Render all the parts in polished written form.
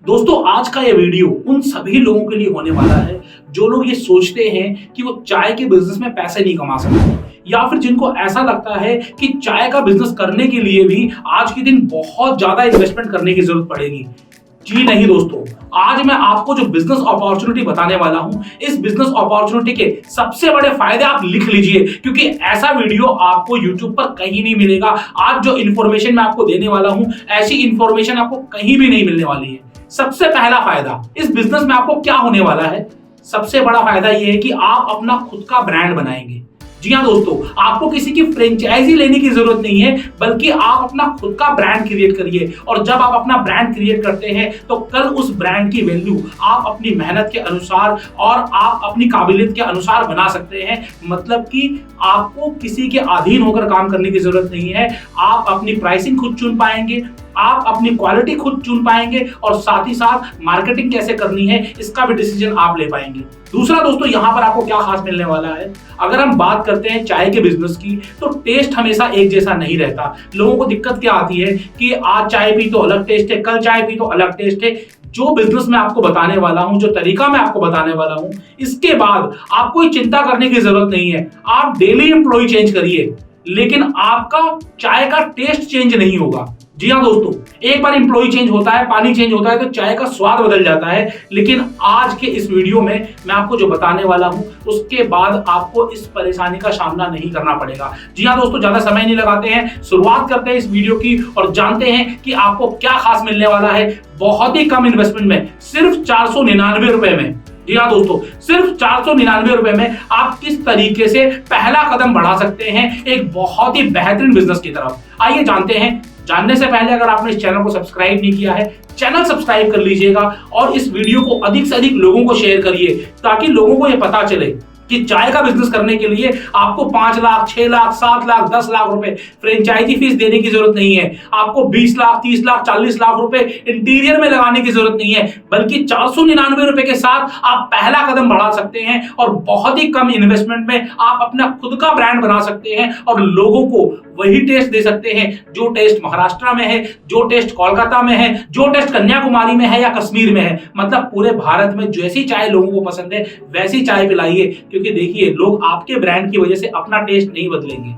दोस्तों आज का ये वीडियो उन सभी लोगों के लिए होने वाला है जो लोग ये सोचते हैं कि वो चाय के बिजनेस में पैसे नहीं कमा सकते, या फिर जिनको ऐसा लगता है कि चाय का बिजनेस करने के लिए भी आज के दिन बहुत ज्यादा इन्वेस्टमेंट करने की जरूरत पड़ेगी। जी नहीं दोस्तों, आज मैं आपको जो बिजनेस अपॉर्चुनिटी बताने वाला हूं, इस बिजनेस अपॉर्चुनिटी के सबसे बड़े फायदे आप लिख लीजिए, क्योंकि ऐसा वीडियो आपको YouTube पर कहीं नहीं मिलेगा। आज जो इंफॉर्मेशन मैं आपको देने वाला हूं, ऐसी इंफॉर्मेशन आपको कहीं भी नहीं मिलने वाली है। सबसे पहला फायदा इस बिजनेस में आपको क्या होने वाला है? सबसे बड़ा फायदा यह है कि आप अपना खुद का ब्रांड बनाएंगे। जी हाँ दोस्तों, आपको किसी की फ्रेंचाइजी लेने की जरूरत नहीं है, बल्कि आप अपना खुद का ब्रांड क्रिएट करिए। और जब आप अपना ब्रांड क्रिएट करते हैं तो कल उस ब्रांड की वैल्यू आप अपनी मेहनत के अनुसार और आप अपनी काबिलियत के अनुसार बना सकते हैं। मतलब कि आपको किसी के अधीन होकर काम करने की जरूरत नहीं है। आप अपनी प्राइसिंग खुद चुन पाएंगे, आप अपनी क्वालिटी खुद चुन पाएंगे और साथ ही साथ मार्केटिंग कैसे करनी है इसका भी डिसीजन आप ले पाएंगे। दूसरा दोस्तों, यहां पर आपको क्या खास मिलने वाला है? अगर हम बात करते हैं चाय के बिजनेस की, तो टेस्ट हमेशा एक जैसा नहीं रहता। लोगों को दिक्कत क्या आती है कि आज चाय पी तो अलग टेस्ट है, कल चाय पी तो अलग टेस्ट है। जो बिजनेस मैं आपको बताने वाला हूं, जो तरीका मैं आपको बताने वाला हूं, इसके बाद आपको कोई चिंता करने की जरूरत नहीं है। आप डेली एम्प्लॉय चेंज करिए, लेकिन आपका चाय का टेस्ट चेंज नहीं होगा। जी हाँ दोस्तों, एक बार एम्प्लॉय चेंज होता है, पानी चेंज होता है तो चाय का स्वाद बदल जाता है। लेकिन आज के इस वीडियो में मैं आपको जो बताने वाला हूं, उसके बाद आपको इस परेशानी का सामना नहीं करना पड़ेगा। जी हाँ दोस्तों, ज्यादा समय नहीं लगाते हैं, शुरुआत करते हैं इस वीडियो की और जानते हैं कि आपको क्या खास मिलने वाला है। बहुत ही कम इन्वेस्टमेंट में, सिर्फ 499 रुपए में। जी हाँ दोस्तों, सिर्फ 499 रुपए में आप किस तरीके से पहला कदम बढ़ा सकते हैं एक बहुत ही बेहतरीन बिजनेस की तरफ। आइए जानते हैं। जानने से पहले अगर आपने इस चैनल को सब्सक्राइब नहीं किया है, चैनल सब्सक्राइब कर लीजिएगा और इस वीडियो को अधिक से अधिक लोगों को शेयर करिए, ताकि लोगों को यह पता चले कि चाय का बिजनेस करने के लिए आपको 5 लाख, 6 लाख, 7 लाख, 10 लाख रुपए फ्रेंचाइजी फीस देने की जरूरत नहीं है। आपको 20 लाख, 30 लाख, 40 लाख रुपए इंटीरियर में लगाने की जरूरत नहीं है, बल्कि 499 रुपए के साथ आप पहला कदम बढ़ा सकते हैं और बहुत ही कम इन्वेस्टमेंट में आप अपना खुद का ब्रांड बना सकते हैं और लोगों को वही टेस्ट दे सकते हैं जो टेस्ट महाराष्ट्र में है, जो टेस्ट कोलकाता में है, जो टेस्ट कन्याकुमारी में है या कश्मीर में है। मतलब पूरे भारत में जैसी चाय लोगों को पसंद है वैसी चाय पिलाइए, क्योंकि देखिए लोग आपके ब्रांड की वजह से अपना टेस्ट नहीं बदलेंगे,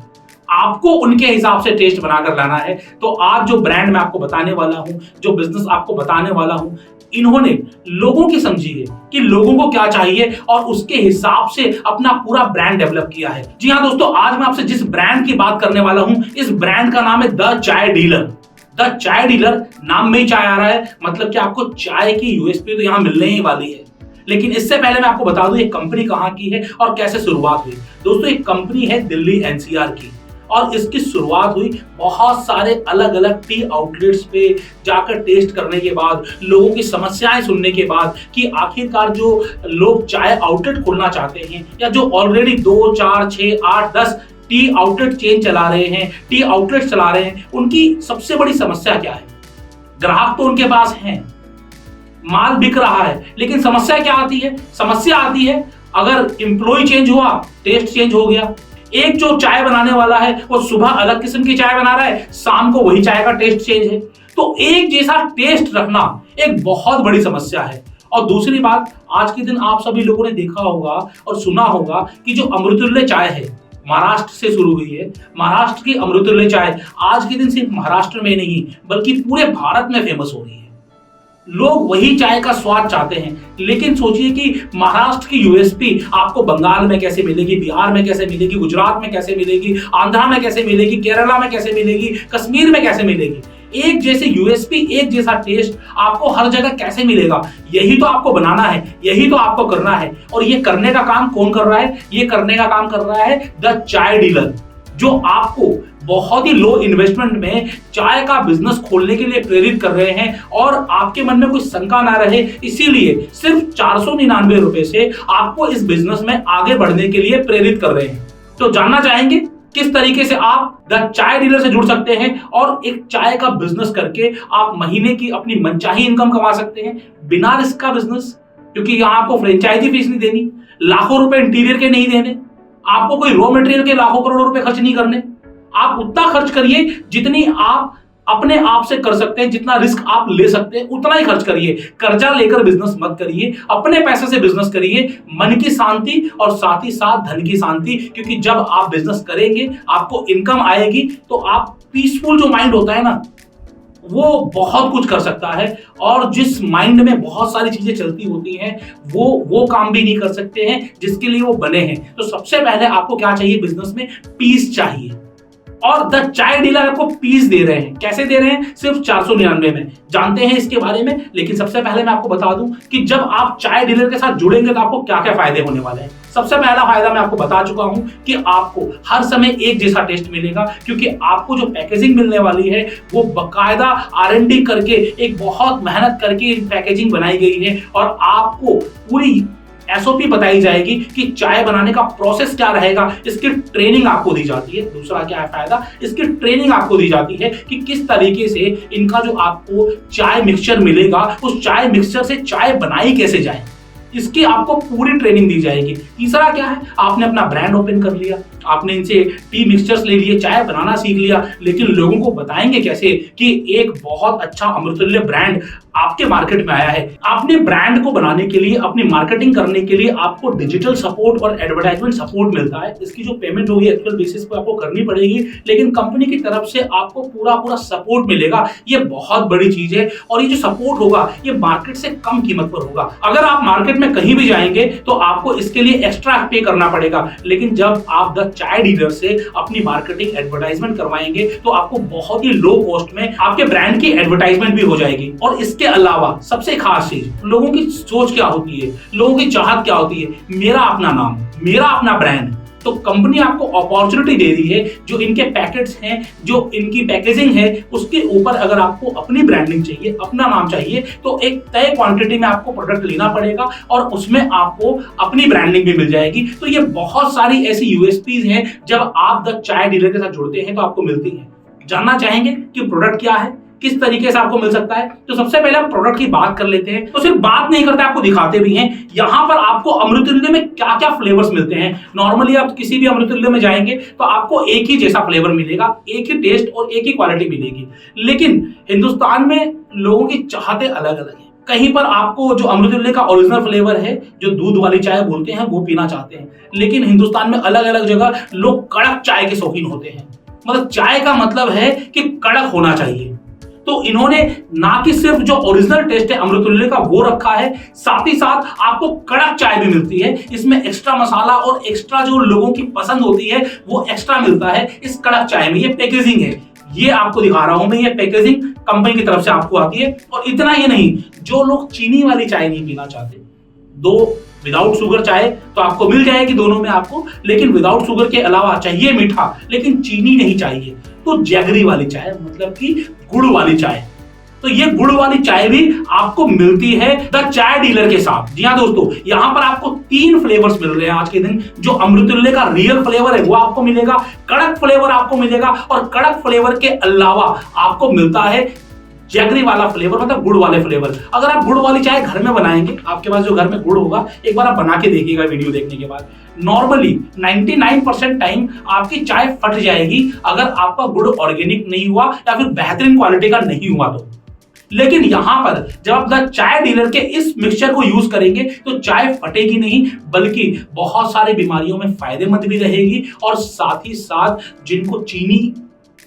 आपको उनके हिसाब से टेस्ट बनाकर लाना है। तो आज जो ब्रांड मैं आपको बताने वाला हूं, जो बिजनेस आपको बताने वाला हूं, इन्होंने लोगों की समझी है कि लोगों को क्या चाहिए और उसके हिसाब से अपना पूरा ब्रांड डेवलप किया है। जी हाँ दोस्तों, आज मैं आपसे जिस ब्रांड की बात करने वाला हूं, इस ब्रांड का नाम है द चाय डीलर। द चाय डीलर, नाम में ही चाय आ रहा है, मतलब कि आपको चाय की यूएसपी तो यहां मिलने ही वाली है। लेकिन इससे पहले मैं आपको बता दूं ये कंपनी कहां की है और कैसे शुरुआत हुई। दोस्तों, एक कंपनी है दिल्ली एनसीआर की और इसकी शुरुआत हुई बहुत सारे अलग अलग टी आउटलेट्स पे जाकर टेस्ट करने के बाद, लोगों की समस्याएं सुनने के बाद कि आखिरकार जो लोग चाय आउटलेट खोलना चाहते हैं या जो ऑलरेडी 2, 4, 6, 8, 10 टी आउटलेट चेन चला रहे हैं, टी आउटलेट चला रहे हैं, उनकी सबसे बड़ी समस्या क्या है? ग्राहक तो उनके पास हैं, माल बिक रहा है, लेकिन समस्या क्या आती है? समस्या आती है अगर एम्प्लॉय चेंज हुआ, टेस्ट चेंज हो गया। एक जो चाय बनाने वाला है वो सुबह अलग किस्म की चाय बना रहा है, शाम को वही चाय का टेस्ट चेंज है। तो एक जैसा टेस्ट रखना एक बहुत बड़ी समस्या है। और दूसरी बात, आज के दिन आप सभी लोगों ने देखा होगा और सुना होगा कि जो अमृतुल्य चाय है, महाराष्ट्र से शुरू हुई है। महाराष्ट्र की अमृतुल्य चाय आज के दिन सिर्फ महाराष्ट्र में नहीं बल्कि पूरे भारत में फेमस हो रही है। लोग वही चाय का स्वाद चाहते हैं, लेकिन सोचिए कि महाराष्ट्र की यूएसपी आपको बंगाल में कैसे मिलेगी, बिहार में कैसे मिलेगी, गुजरात में कैसे मिलेगी, आंध्रा में कैसे मिलेगी, केरला में कैसे मिलेगी, कश्मीर में कैसे मिलेगी। एक जैसे यूएसपी, एक जैसा टेस्ट आपको हर जगह कैसे मिलेगा? यही तो आपको बनाना है, यही तो आपको करना है। और ये करने का काम कौन कर रहा है? ये करने का काम कर रहा है द चाय डीलर, जो आपको बहुत ही लो इन्वेस्टमेंट में चाय का बिजनेस खोलने के लिए प्रेरित कर रहे हैं और आपके मन में कोई शंका ना रहे, इसीलिए सिर्फ 499 रुपए से आपको इस बिजनेस में आगे बढ़ने के लिए प्रेरित कर रहे हैं। तो जानना चाहेंगे किस तरीके से आप द चाय डीलर से जुड़ सकते हैं और एक चाय का बिजनेस करके आप महीने की अपनी मनचाही इनकम कमा सकते हैं बिना रिस्क का बिजनेस, क्योंकि यहां आपको फ्रेंचाइजी फीस नहीं देनी, लाखों रुपए इंटीरियर के नहीं देने, आपको कोई रॉ मटेरियल के लाखों करोड़ों रुपए खर्च नहीं करने। आप उतना खर्च करिए जितनी आप अपने आप से कर सकते हैं, जितना रिस्क आप ले सकते हैं उतना ही खर्च करिए। कर्जा लेकर बिजनेस मत करिए, अपने पैसे से बिजनेस करिए। मन की शांति और साथ ही साथ धन की शांति, क्योंकि जब आप बिजनेस करेंगे आपको इनकम आएगी तो आप पीसफुल जो माइंड होता है ना, वो बहुत कुछ कर सकता है। और जिस माइंड में बहुत सारी चीजें चलती होती हैं वो काम भी नहीं कर सकते हैं जिसके लिए वो बने हैं। तो सबसे पहले आपको क्या चाहिए बिजनेस में? पीस चाहिए। और द चाय डीलर आपको पीस दे रहे हैं। कैसे दे रहे हैं? सिर्फ 499 में। जानते हैं इसके बारे में, लेकिन सबसे पहले मैं आपको बता दूं कि जब आप चाय डीलर के साथ जुड़ेंगे तो आपको क्या क्या फायदे होने वाले हैं। सबसे पहला फायदा मैं आपको बता चुका हूं कि आपको हर समय एक जैसा टेस्ट मिलेगा, क्योंकि आपको जो पैकेजिंग मिलने वाली है वो बकायदा R&D करके, एक बहुत मेहनत करके पैकेजिंग बनाई गई है। और आपको पूरी SOP बताई जाएगी कि चाय बनाने का प्रोसेस क्या रहेगा। इसकी ट्रेनिंग आपको दी जाती है। दूसरा क्या है फायदा? इसकी ट्रेनिंग आपको दी जाती है कि किस तरीके से इनका जो आपको चाय मिक्सचर मिलेगा, उस चाय मिक्सचर से चाय बनाई कैसे जाए, इसकी आपको पूरी ट्रेनिंग दी जाएगी। तीसरा क्या है? आपने अपना ब्रांड ओपन कर लिया, आपने इनसे टी मिक्सचर्स ले लिए, चाय बनाना सीख लिया, लेकिन लोगों को बताएंगे कैसे कि एक बहुत अच्छा अमृततुल्य ब्रांड आपके मार्केट में आया है। आपने ब्रांड को बनाने के लिए, अपनी मार्केटिंग करने के लिए आपको डिजिटल सपोर्ट और एडवर्टाइजमेंट सपोर्ट मिलता है। इसकी जो पेमेंट होगी एक्चुअल बेसिस पे आपको करनी पड़ेगी, लेकिन कंपनी की तरफ से आपको पूरा सपोर्ट मिलेगा। ये बहुत बड़ी चीज है और ये जो सपोर्ट होगा ये मार्केट से कम कीमत पर होगा। अगर आप मार्केट में कहीं भी जाएंगे तो आपको इसके लिए एक्स्ट्रा पे करना पड़ेगा, लेकिन जब आप द चाय डीलर से अपनी मार्केटिंग एडवर्टाइजमेंट करवाएंगे तो आपको बहुत ही लो कॉस्ट में आपके ब्रांड की एडवर्टाइजमेंट भी हो जाएगी। और इसके अलावा सबसे खास चीज, लोगों की सोच क्या होती है, लोगों की चाहत क्या होती है? मेरा अपना नाम, मेरा अपना ब्रांड। तो कंपनी आपको अपॉर्चुनिटी दे रही है, जो इनके पैकेट्स हैं, जो इनकी पैकेजिंग है, उसके ऊपर अगर आपको अपनी ब्रांडिंग चाहिए, अपना नाम चाहिए, तो एक तय क्वांटिटी में आपको प्रोडक्ट लेना पड़ेगा और उसमें आपको अपनी ब्रांडिंग भी मिल जाएगी। तो ये बहुत सारी ऐसी यूएसपीज हैं जब आप द चाय डीलर के साथ जुड़ते हैं तो आपको मिलती हैं। जानना चाहेंगे कि प्रोडक्ट क्या है, किस तरीके से आपको मिल सकता है? तो सबसे पहले हम प्रोडक्ट की बात कर लेते हैं। तो सिर्फ बात नहीं करते, आपको दिखाते भी हैं। यहां पर आपको अमृततुल्य में क्या क्या फ्लेवर्स मिलते हैं। नॉर्मली आप किसी भी अमृततुल्य में जाएंगे तो आपको एक ही जैसा फ्लेवर मिलेगा, एक ही टेस्ट और एक ही क्वालिटी मिलेगी। लेकिन हिंदुस्तान में लोगों की चाहतें अलग अलग है। कहीं पर आपको जो अमृततुल्य का ओरिजिनल फ्लेवर है, जो दूध वाली चाय बोलते हैं, वो पीना चाहते हैं। लेकिन हिंदुस्तान में अलग अलग जगह लोग कड़क चाय के शौकीन होते हैं। मतलब चाय का मतलब है कि कड़क होना चाहिए। तो इन्होंने ना कि सिर्फ जो ओरिजिनल टेस्ट है अमृततुल्य का वो रखा है, साथ ही साथ आपको कड़क चाय भी मिलती है। इसमें एक्स्ट्रा मसाला और एक्स्ट्रा जो लोगों की पसंद होती है वो एक्स्ट्रा मिलता है इस कड़क चाय में। ये पैकेजिंग है, ये आपको दिखा रहा हूं मैं, ये पैकेजिंग कंपनी की तरफ से आपको आती है। और इतना ही नहीं, जो लोग चीनी वाली चाय नहीं पीना चाहते, दो विदाउट शुगर चाय तो आपको मिल जाएगी दोनों में आपको, लेकिन विदाउट शुगर के अलावा चाहिए मीठा लेकिन चीनी नहीं चाहिए, तो जैगरी वाली चाय, मतलब कि गुड़ वाली चाय। तो ये गुड़ वाली चाय भी आपको मिलती है द चाय डीलर के साथ। जी हाँ दोस्तों, यहां पर आपको 3 फ्लेवर्स मिल रहे हैं आज के दिन। जो अमृततुल्य का रियल फ्लेवर है वो आपको मिलेगा, कड़क फ्लेवर आपको मिलेगा, और कड़क फ्लेवर के अलावा आपको मिलता है जैगरी वाला फ्लेवर, मतलब गुड़ वाले फ्लेवर। अगर आप गुड़ वाली चाय घर में बनाएंगे, आपके पास जो घर में गुड़ होगा, एक बार आप बना के देखिएगा वीडियो देखने के बाद, नॉर्मली 99% टाइम आपकी चाय फट जाएगी अगर आपका गुड़ ऑर्गेनिक नहीं हुआ या फिर बेहतरीन क्वालिटी का नहीं हुआ तो। लेकिन यहां पर जब आप द चाय डीलर के इस मिक्सचर को यूज करेंगे तो चाय फटेगी नहीं, बल्कि बहुत सारी बीमारियों में फायदेमंद भी रहेगी। और साथ ही साथ जिनको चीनी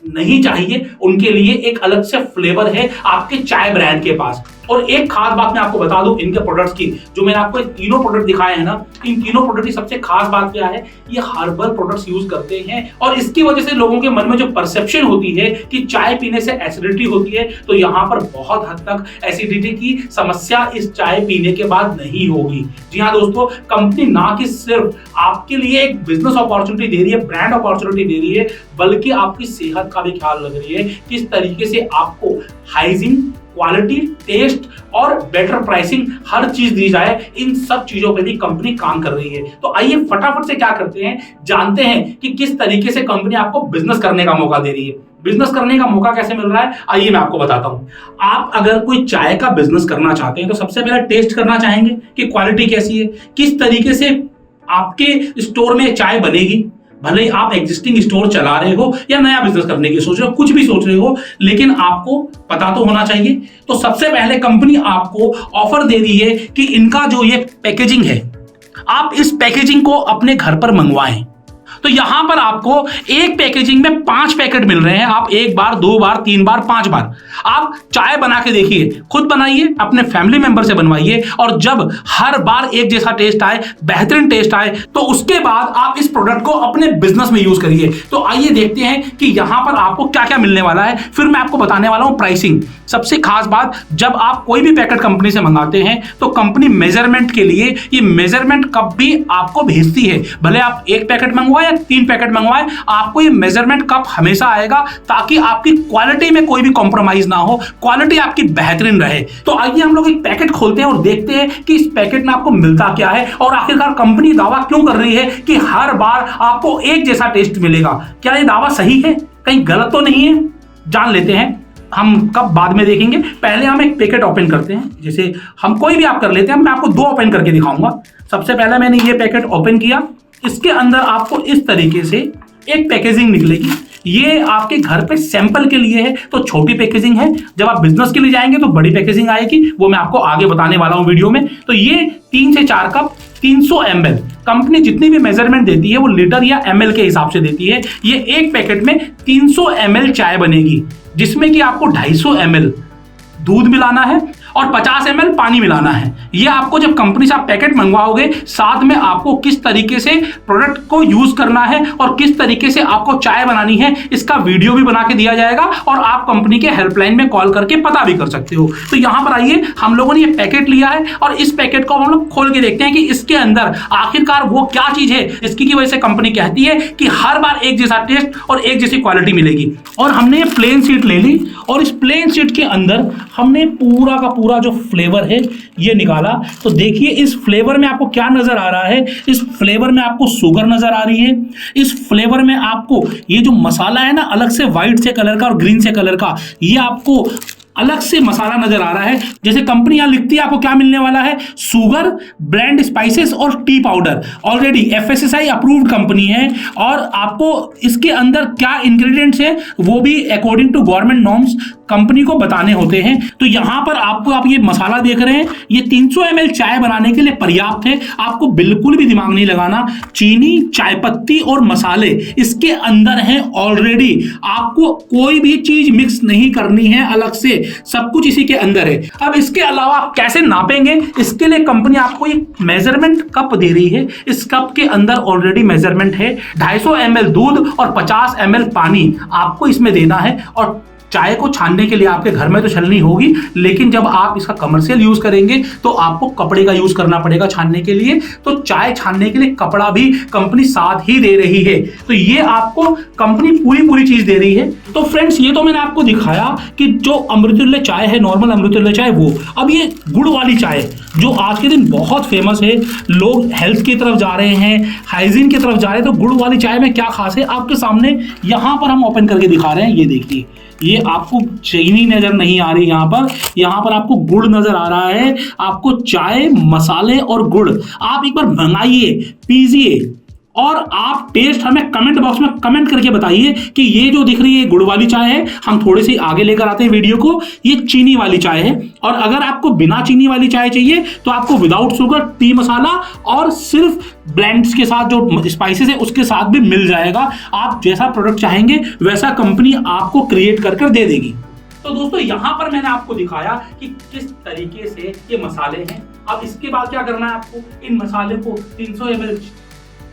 नहीं चाहिए उनके लिए एक अलग से फ्लेवर है आपके चाय ब्रांड के पास। और एक खास बात मैं आपको बता दूं इनके प्रोडक्ट्स की, जो मैंने आपको तीनों प्रोडक्ट दिखाए हैं ना, इन तीनों प्रोडक्ट की सबसे खास बात क्या है, ये हर्बल प्रोडक्ट्स यूज करते हैं। और इसकी वजह से लोगों के मन में जो परसेप्शन होती है कि चाय पीने से एसिडिटी होती है, तो यहाँ पर बहुत हद तक एसिडिटी की समस्या इस चाय पीने के बाद नहीं होगी। जी हाँ दोस्तों, कंपनी ना कि सिर्फ आपके लिए एक बिजनेस अपॉर्चुनिटी दे रही है, ब्रांड अपॉर्चुनिटी दे रही है, बल्कि आपकी सेहत का भी ख्याल रख रही है, किस तरीके से आपको हाइजीन, क्वालिटी, टेस्ट और बेटर प्राइसिंग हर चीज दी जाए। इन सब चीजों पे भी कंपनी काम कर रही है। तो आइए फटाफट से क्या करते हैं, जानते हैं कि किस तरीके से कंपनी आपको बिजनेस करने का मौका दे रही है। बिजनेस करने का मौका कैसे मिल रहा है, आइए मैं आपको बताता हूं। आप अगर कोई चाय का बिजनेस करना चाहते हैं तो सबसे पहले टेस्ट करना चाहेंगे कि क्वालिटी कैसी है, किस तरीके से आपके स्टोर में चाय बनेगी, भले ही आप एग्जिस्टिंग स्टोर चला रहे हो या नया बिजनेस करने की सोच रहे हो, कुछ भी सोच रहे हो, लेकिन आपको पता तो होना चाहिए। तो सबसे पहले कंपनी आपको ऑफर दे रही है कि इनका जो ये पैकेजिंग है, आप इस पैकेजिंग को अपने घर पर मंगवाएं। तो यहां पर आपको एक पैकेजिंग में 5 पैकेट मिल रहे हैं। आप 1 बार, 2 बार, 3 बार, 5 बार आप चाय बना के देखिए, खुद बनाइए, अपने फैमिली मेंबर से बनवाइए, और जब हर बार एक जैसा टेस्ट आए, बेहतरीन टेस्ट आए, तो उसके बाद आप इस प्रोडक्ट को अपने बिजनेस में यूज करिए। तो आइए देखते हैं कि यहां पर आपको क्या क्या मिलने वाला है। फिर मैं आपको बताने वाला हूं प्राइसिंग। सबसे खास बात, जब आप कोई भी पैकेट कंपनी से मंगाते हैं तो कंपनी मेजरमेंट के लिए ये मेजरमेंट कप भी आपको भेजती है। भले आप 1 पैकेट मंगवाए या 3 पैकेट मंगवाए, आपको ये मेजरमेंट कप हमेशा आएगा, ताकि आपकी क्वालिटी में कोई भी कॉम्प्रोमाइज ना हो, क्वालिटी आपकी बेहतरीन रहे। तो आइए हम लोग एक पैकेट खोलते हैं और देखते हैं कि इस पैकेट में आपको मिलता क्या है, और आखिरकार कंपनी दावा क्यों कर रही है कि हर बार आपको एक जैसा टेस्ट मिलेगा। क्या ये दावा सही है, कहीं गलत तो नहीं है? जान लेते हैं। हम कब बाद में देखेंगे, पहले हम एक पैकेट ओपन करते हैं। जैसे हम कोई भी आप कर लेते हैं, मैं आपको 2 ओपन करके दिखाऊंगा। सबसे पहले मैंने ये पैकेट ओपन किया, इसके अंदर आपको इस तरीके से एक पैकेजिंग निकलेगी। ये आपके घर पे सैंपल के लिए है, तो छोटी पैकेजिंग है। जब आप बिजनेस के लिए जाएंगे तो बड़ी पैकेजिंग आएगी, वो मैं आपको आगे बताने वाला हूं वीडियो में। तो ये 3 से 4 कप 300 ml, कंपनी जितनी भी मेजरमेंट देती है वो लीटर या ml के हिसाब से देती है। ये एक पैकेट में 300 ml चाय बनेगी, जिसमें कि आपको 250 ml दूध मिलाना है और 50 ml पानी मिलाना है। ये आपको जब कंपनी से आप पैकेट मंगवाओगे, साथ में आपको किस तरीके से प्रोडक्ट को यूज करना है और किस तरीके से आपको चाय बनानी है, इसका वीडियो भी बना के दिया जाएगा, और आप कंपनी के हेल्पलाइन में कॉल करके पता भी कर सकते हो। तो यहां पर आइए, हम लोगों ने ये पैकेट लिया है और इस पैकेट को हम लोग खोल के देखते हैं कि इसके अंदर आखिरकार वो क्या चीज है जिसकी की वजह से कंपनी कहती है कि हर बार एक जैसा टेस्ट और एक जैसी क्वालिटी मिलेगी। और हमने ये प्लेन शीट ले ली, और इस प्लेन शीट के अंदर हमने पूरा का पूरा जो फ्लेवर है ये निकाला। तो देखिए इस फ्लेवर में आपको क्या नजर आ रहा है। इस फ्लेवर में आपको शुगर नजर आ रही है। इस फ्लेवर में आपको ये जो मसाला है ना, अलग से व्हाइट से कलर का और ग्रीन से कलर का, ये आपको अलग से मसाला नजर आ रहा है। जैसे कंपनी यहां लिखती है, आपको क्या मिलने वाला है, शुगर, ब्लेंड स्पाइसेस और T powder. Already FSSAI approved company है, और आपको इसके अंदर क्या इंग्रेडिएंट्स है वो भी according to government norms company को बताने होते हैं। तो यहां पर आपको, आप ये मसाला देख रहे हैं, ये 300 ml चाय बनाने के लिए पर्याप्त है। आपको बिल्कुल भी दिमाग नहीं लगाना। चीनी, चाय पत्ती और मसाले इसके अंदर हैं ऑलरेडी। आपको कोई भी चीज मिक्स नहीं करनी है अलग से, सब कुछ इसी के अंदर है। अब इसके अलावा आप कैसे नापेंगे, इसके लिए कंपनी आपको एक मेजरमेंट कप दे रही है। इस कप के अंदर ऑलरेडी मेजरमेंट है। 250 ml दूध और 50 ml पानी आपको इसमें देना है। और चाय को छानने के लिए आपके घर में तो छलनी होगी, लेकिन जब आप इसका कमर्शियल यूज करेंगे तो आपको कपड़े का यूज करना पड़ेगा छानने के लिए। तो चाय छानने के लिए कपड़ा भी कंपनी साथ ही दे रही है। तो ये आपको कंपनी पूरी चीज दे रही है। तो फ्रेंड्स, ये तो मैंने आपको दिखाया कि जो अमृतुल्य चाय है, नॉर्मल अमृतुल्य चाय, वो। अब ये गुड़ वाली चाय जो आज के दिन बहुत फेमस है, लोग हेल्थ की तरफ जा रहे हैं, हाइजीन की तरफ जा रहे हैं। तो गुड़ वाली चाय में क्या खास है, आपके सामने यहां पर हम ओपन करके दिखा रहे हैं। ये देखिए, ये आपको चीनी नजर नहीं आ रही, यहां पर आपको गुड़ नजर आ रहा है। आपको चाय, मसाले और गुड़ आप एक बार मंगाइए, पीजिए, और आप टेस्ट हमें कमेंट बॉक्स में कमेंट करके बताइए कि ये जो दिख रही है गुड़ वाली चाय है। हम थोड़े से आगे लेकर आते हैं वीडियो को, ये चीनी वाली चाय है। और अगर आपको बिना चीनी वाली चाय चाहिए तो आपको विदाउट शुगर, टी मसाला और सिर्फ ब्लेंड्स के साथ जो स्पाइसेस है उसके साथ भी मिल जाएगा। आप जैसा प्रोडक्ट चाहेंगे वैसा कंपनी आपको क्रिएट कर दे देगी। तो दोस्तों, यहां पर मैंने आपको दिखाया कि किस तरीके से ये मसाले हैं। अब इसके बाद क्या करना है, आपको इन मसाले को 300 ml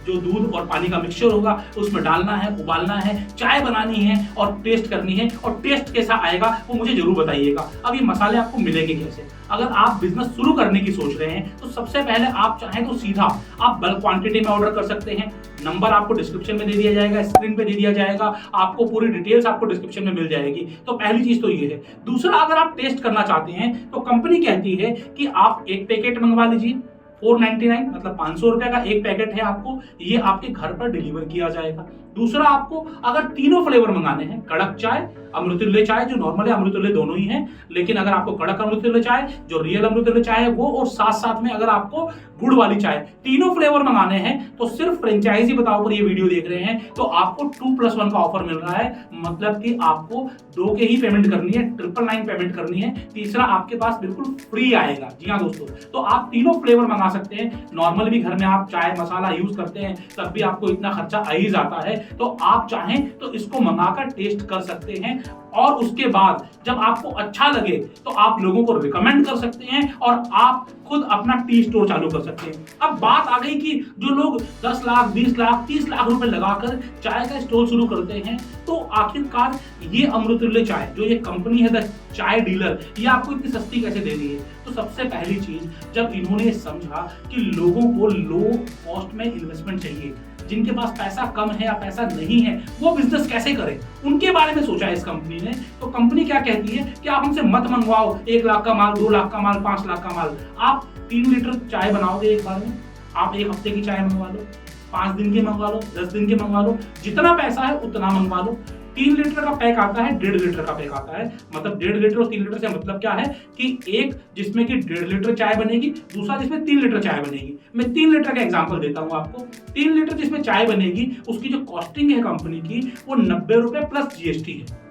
जो दूध और पानी का मिक्सचर होगा उसमें डालना है, उबालना है, चाय बनानी है और टेस्ट करनी है। और टेस्ट कैसा आएगा वो मुझे जरूर बताइएगा। अब ये मसाले आपको मिलेंगे कैसे? अगर आप बिजनेस शुरू करने की सोच रहे हैं तो सबसे पहले आप चाहें तो सीधा आप बल्क क्वांटिटी में ऑर्डर कर सकते हैं। नंबर आपको डिस्क्रिप्शन में दे दिया जाएगा, स्क्रीन पे दे दिया जाएगा, आपको पूरी डिटेल्स आपको डिस्क्रिप्शन में मिल जाएगी। तो पहली चीज तो ये है। दूसरा, अगर आप टेस्ट करना चाहते हैं तो कंपनी कहती है कि आप एक पैकेट मंगवा लीजिए, 499 मतलब 500 रुपए का एक पैकेट है, आपको ये आपके घर पर डिलीवर किया जाएगा। दूसरा, आपको अगर तीनों फ्लेवर मंगाने हैं, कड़क चाय, अमृतुल्य चाय जो नॉर्मल है, अमृतुल्य दोनों ही हैं, लेकिन अगर आपको कड़क अमृतुल्य चाय जो रियल अमृतुल्य चाय है वो, और साथ साथ में अगर आपको गुड़ वाली चाय, तीनों फ्लेवर मंगाने हैं तो सिर्फ फ्रेंचाइजी बताओ पर ये वीडियो देख रहे हैं तो आपको 2+1 का ऑफर मिल रहा है। मतलब कि आपको 2 के ही पेमेंट करनी है, 999 पेमेंट करनी है, तीसरा आपके पास बिल्कुल फ्री आएगा। जी हाँ दोस्तों, तो आप तीनों फ्लेवर मंगा सकते हैं। नॉर्मल भी घर में आप चाय मसाला यूज करते हैं तब भी आपको इतना खर्चा आ ही जाता है, तो आप चाहें तो इसको मंगाकर टेस्ट कर सकते हैं और उसके बाद जब आपको अच्छा लगे तो आप लोगों को रिकमेंड कर सकते हैं और आप खुद अपना टी स्टोर चालू कर सकते हैं। अब बात आ गई कि जो लोग 10 लाख 20 लाख 30 लाख रुपए लगाकर चाय का स्टोर शुरू करते हैं, तो आखिरकार ये अमृतुल्य चाय जो ये कंपनी है द चाय डीलर, ये आपको इतनी सस्ती कैसे दे रही है? तो सबसे पहली चीज, जब इन्होंने समझा कि लोगों को लो कॉस्ट में इन्वेस्टमेंट चाहिए, जिनके पास पैसा कम है या पैसा नहीं है वो बिजनेस कैसे करें, उनके बारे में सोचा है इस कंपनी ने। तो कंपनी क्या कहती है कि आप हमसे मत मंगवाओ 1 लाख का माल, 2 लाख का माल, 5 लाख का माल, आप 3 लीटर चाय बनाओगे एक बार में, आप 1 हफ्ते की चाय मंगवा लो, 5 दिन की मंगवा लो, 10 दिन की मंगवा लो, जितना पैसा है उतना मंगवा लो। 3 लीटर का पैक आता है, 1.5 लीटर का पैक आता है। मतलब 1.5 लीटर और 3 लीटर से मतलब क्या है कि एक जिसमें कि 1.5 लीटर चाय बनेगी, दूसरा जिसमें 3 लीटर चाय बनेगी। मैं 3 लीटर का एग्जांपल देता हूं आपको। 3 लीटर जिसमें चाय बनेगी उसकी जो कॉस्टिंग है कंपनी की वो 90 रुपए प्लस जीएसटी है।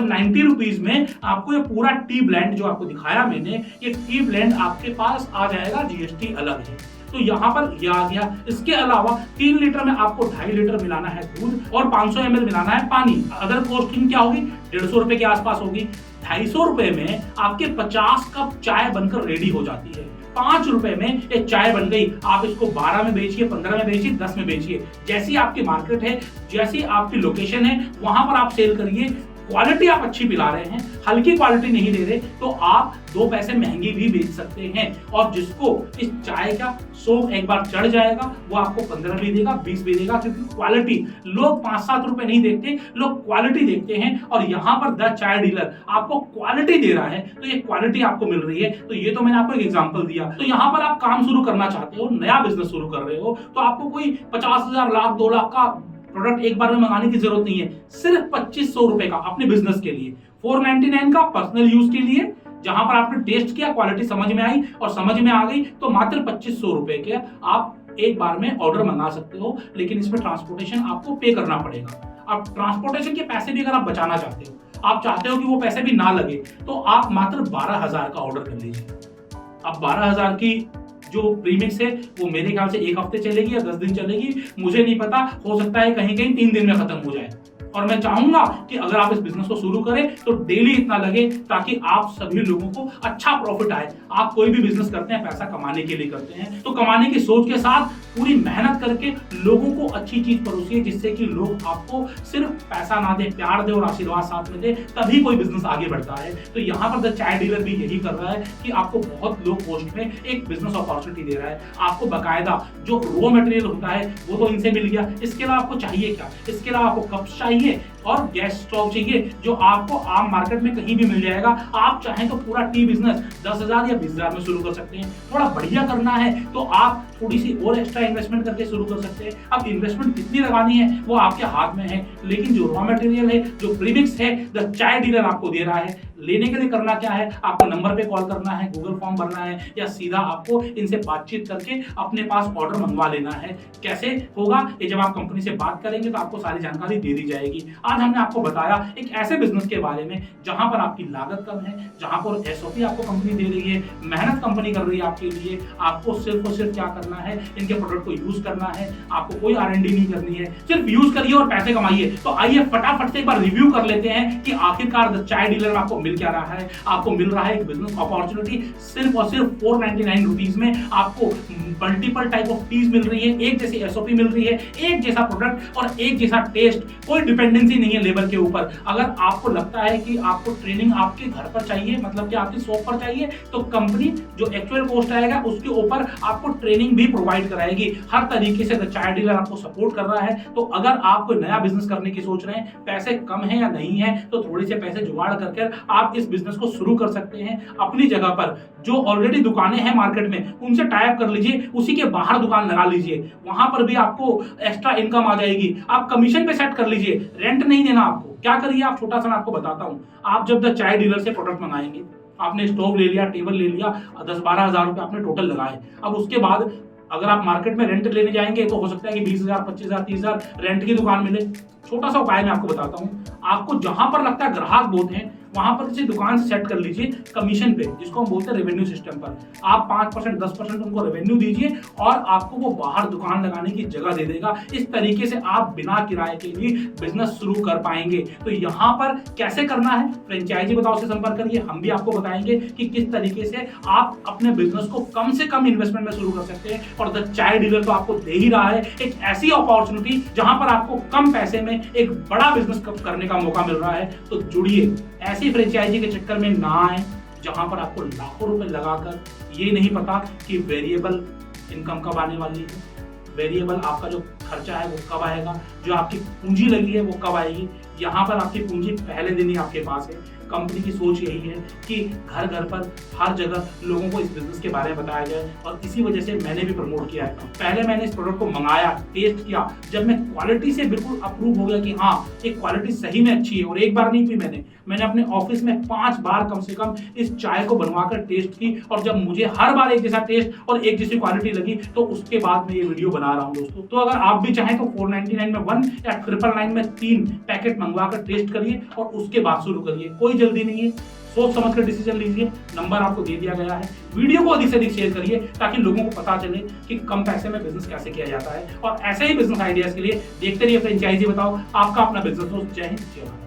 90 रुपीज में आपको ये पूरा टी ब्लेंड जो आपको दिखाया मैंने, ये टी ब्लेंड आपके पास आ जाएगा, जीएसटी अलग है। तो यहाँ पर ये आ गया। इसके अलावा 3 लीटर में आपको 2.5 लीटर मिलाना है दूध और 500 ml मिलाना है पानी। अगर कॉस्टिंग क्या होगी, 150 रुपए के आसपास होगी। 250 रुपए में आपके 50 कप चाय बनकर रेडी हो जाती है। 5 रुपए में ये चाय बन गई। आप इसको 12 में बेचिए, 15 में बेचिए, 10 में बेचिए, जैसी आपकी मार्केट है, जैसी आपकी लोकेशन है, वहां पर आप सेल करिए। क्वालिटी आप अच्छी पिला रहे हैं, हल्की क्वालिटी नहीं दे रहे, तो आप 2 पैसे महंगी भी बेच सकते हैं। और जिसको इस चाय का शौक एक बार चढ़ जाएगा वो आपको 15 भी देगा, 20 भी देगा, क्योंकि क्वालिटी, लोग 5-7 रुपए नहीं देखते, लोग क्वालिटी देखते हैं। और यहाँ पर द चाय डीलर आपको क्वालिटी दे रहा है, तो ये क्वालिटी आपको मिल रही है। तो ये तो मैंने आपको एक एग्जांपल दिया। तो यहाँ पर आप काम शुरू करना चाहते हो, नया बिजनेस शुरू कर रहे हो, तो आपको कोई 50,000 लाख 2 लाख का प्रोडक्ट एक बार में मंगाने की जरूरत नहीं है। सिर्फ 2500 रुपए का अपने बिजनेस के लिए, 499 का पर्सनल यूज के लिए, जहां पर आपने टेस्ट किया, क्वालिटी समझ में आई और समझ में आ गई, तो मात्र 2500 रुपए के आप एक बार में ऑर्डर मंगा सकते हो। लेकिन इसमें ट्रांसपोर्टेशन आपको पे करना पड़ेगा। अब ट्रांसपोर्टेशन के पैसे भी अगर आप बचाना चाहते हो, आप चाहते हो कि वो पैसे भी ना लगे, तो आप मात्र 12,000 का ऑर्डर कर लीजिए। अब 12,000 की जो प्रीमिक्स है वो मेरे ख्याल से 1 हफ्ते चलेगी या 10 दिन चलेगी, मुझे नहीं पता, हो सकता है कहीं कहीं 3 दिन में खत्म हो जाए। और मैं चाहूंगा कि अगर आप इस बिजनेस को शुरू करें तो डेली इतना लगे, ताकि आप सभी लोगों को अच्छा प्रॉफिट आए। आप कोई भी बिजनेस करते हैं पैसा कमाने के लिए करते हैं, तो कमाने की सोच के साथ पूरी मेहनत करके लोगों को अच्छी चीज परोसिए, जिससे कि लोग आपको सिर्फ पैसा ना दे, प्यार दे और आशीर्वाद साथ में दे, तभी कोई बिजनेस आगे बढ़ता है। तो यहाँ पर द चाय डीलर भी यही कर रहा है कि आपको बहुत लो कॉस्ट में एक बिजनेस अपॉर्चुनिटी दे रहा है। आपको बकायदा जो रॉ मटेरियल होता है वो तो इनसे मिल गया, इसके अलावा आपको चाहिए क्या? इसके अलावा आपको कप्स चाहिए और गैस स्टोव चाहिए, जो आपको आम मार्केट में कहीं भी मिल जाएगा। आप चाहें तो पूरा टी बिजनेस 10,000 या 20,000 में शुरू कर सकते हैं। थोड़ा बढ़िया करना है तो आप थोड़ी सी और एक्स्ट्रा इन्वेस्टमेंट करके शुरू कर सकते हैं। अब इन्वेस्टमेंट कितनी लगानी है वो आपके हाथ में है, लेकिन जो रॉ मटेरियल है, जो प्रीमिक्स है, द चाय डीलर आपको दे रहा है। लेने के लिए करना क्या है, आपको नंबर पे कॉल करना है, गूगल फॉर्म भरना है, या सीधा आपको इनसे बातचीत करके अपने पास ऑर्डर मंगवा लेना है। कैसे होगा ये जब आप कंपनी से बात करेंगे तो आपको सारी जानकारी दे दी जाएगी। आज हमने आपको बताया एक ऐसे बिजनेस के बारे में जहां पर आपकी लागत कम है, जहां पर एसओपी आपको कंपनी दे रही है, मेहनत कंपनी कर रही है आपके लिए। आपको सिर्फ और सिर्फ क्या करना है, इनके प्रोडक्ट को यूज करना है, आपको कोई R&D नहीं करनी है, सिर्फ यूज करिए और पैसे कमाइए। तो आइए फटाफट से एक बार रिव्यू कर लेते हैं कि आखिरकार द चाय डीलर में आपको मिल क्या रहा है। आपको मिल रहा है एक बिजनेस अपॉर्चुनिटी, सिर्फ और सिर्फ 499 रुपीज में आपको मल्टीपल टाइप ऑफ टीज मिल रही है, एक जैसी एसओपी मिल रही है, एक जैसा प्रोडक्ट और एक जैसा टेस्ट, कोई डिपेंडेंसी नहीं है लेबर के ऊपर। अगर आपको लगता है कि आपको ट्रेनिंग आपके घर पर चाहिए, मतलब कि आपकी शॉप पर चाहिए, तो कंपनी जो एक्चुअल कॉस्ट आएगा उसके ऊपर आपको ट्रेनिंग भी प्रोवाइड कराएगी। हर तरीके से द चाय डीलर आपको सपोर्ट कर रहा है। तो अगर आप कोई नया बिजनेस करने की सोच रहे हैं, पैसे कम है या नहीं है, तो थोड़े से पैसे जुगाड़ करके आप इस बिजनेस को शुरू कर सकते हैं। अपनी जगह पर जो ऑलरेडी दुकानें हैं मार्केट में, उनसे टाई अप कर लीजिए, उसी के बाहर दुकान लगा लीजिए, वहां पर भी आपको एक्स्ट्रा इनकम आ जाएगी। आप कमीशन पे सेट कर लीजिए, रेंट नहीं देना आपको। क्या करिए आप, छोटा सा मैं आपको बताता हूँ। आप जब द चाय डीलर से प्रोडक्ट मंगाएंगे, आपने स्टोव ले लिया, टेबल ले लिया, 10-12 हजार रुपए आपने टोटल लगाए। अब उसके बाद अगर आप मार्केट में रेंट लेने जाएंगे तो हो सकता है कि 20,000, 25,000, 30,000 रेंट की दुकान मिले। छोटा सा उपाय मैं आपको बताता हूँ। आपको जहां पर लगता है ग्राहक बहुत हैं, वहां पर किसी दुकान से सेट कर लीजिए कमीशन पे, जिसको हम बोलते हैं रेवेन्यू सिस्टम पर। आप 5%, 10% उनको रेवेन्यू दीजिए और आपको वो बाहर दुकान लगाने की जगह दे देगा। इस तरीके से आप बिना किराए के लिए बिजनेस शुरू कर पाएंगे। तो यहाँ पर कैसे करना है, फ्रेंचाइजी बताओ से संपर्क करिए, हम भी आपको बताएंगे कि किस तरीके से आप अपने बिजनेस को कम से कम इन्वेस्टमेंट में शुरू कर सकते हैं। और द चाय डीलर तो आपको दे ही रहा है एक ऐसी अपॉर्चुनिटी जहां पर आपको कम पैसे में एक बड़ा बिजनेस करने का मौका मिल रहा है। तो जुड़िए, ऐसी फ्रेंचाइजी के चक्कर में ना आए जहां पर आपको लाखों रुपए लगाकर ये नहीं पता कि वेरिएबल इनकम कब आने वाली है, वेरिएबल आपका जो खर्चा है वो कब आएगा, जो आपकी पूंजी लगी है वो कब आएगी। यहाँ पर आपकी पूंजी पहले दिन ही आपके पास है। कंपनी की सोच यही है कि घर घर पर हर जगह लोगों को इस बिजनेस के बारे में बताया जाए, और इसी वजह से मैंने भी प्रमोट किया है। पहले मैंने इस प्रोडक्ट को मंगाया, टेस्ट किया, जब मैं क्वालिटी से बिल्कुल अप्रूव हो गया कि हाँ एक क्वालिटी सही में अच्छी है, और एक बार नहीं पी मैंने अपने ऑफिस में 5 बार कम से कम इस चाय को बनवाकर टेस्ट की, और जब मुझे हर बार एक जैसा टेस्ट और एक जैसी क्वालिटी लगी तो उसके बाद मैं ये वीडियो बना रहा हूँ दोस्तों। तो अगर आप भी चाहें तो 499 में 1 या 999 में 3 पैकेट मंगवाकर टेस्ट करिए और उसके बाद शुरू करिए। कोई जल्दी नहीं है, सोच समझ कर डिसीजन लीजिए। नंबर आपको दे दिया गया है। वीडियो को अधिक से अधिक शेयर करिए ताकि लोगों को पता चले कि कम पैसे में बिजनेस कैसे किया जाता है। और ऐसे ही बिजनेस आइडियाज के लिए देखते रहिए फ्रेंचाइजी बताओ, आपका अपना बिजनेस दोस्त। जय हिंद, जय भारत।